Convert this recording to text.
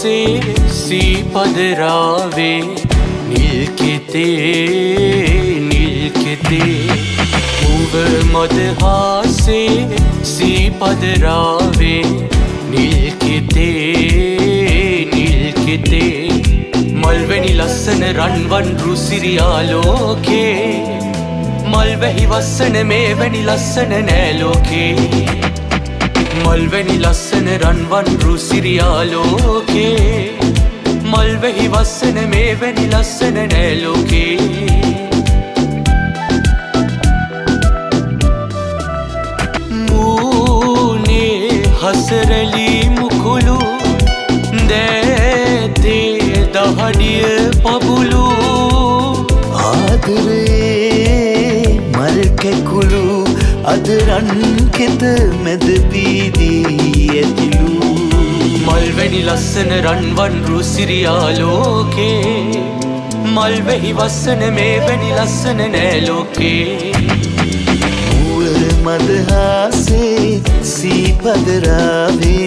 මදහාසේ සීපදරාවේ නිල්කෙතේ උව මදහාසේ සීපදරාවේ නිල්කෙතේ මල්වැනි ලස්සන රන්වන් රුසිරියාලෝකේ මල්වැහි වස්සන මේ වැනි ලස්සන නෑලෝකේ මල්වැනි ලස්සන රන්වන් රුසිරියාලෝකේ මල්වැහි වස්සන මේ වැනි ලස්සන නෑලෝකේ මූනේ හසරලී මුකුළු දෑතේ දහඩිය පබුලු ආදරේ මල් කැකුළු අදරන් කෙත මැද බීදී ඇතිලු මල්වැනි ලස්සන රන්වන් රුසිරියාලෝකේ මල්වැහි වස්සන මේ වැනි ලස්සන නෑලෝකේ මුව මදහාසේ සීපදරාවේ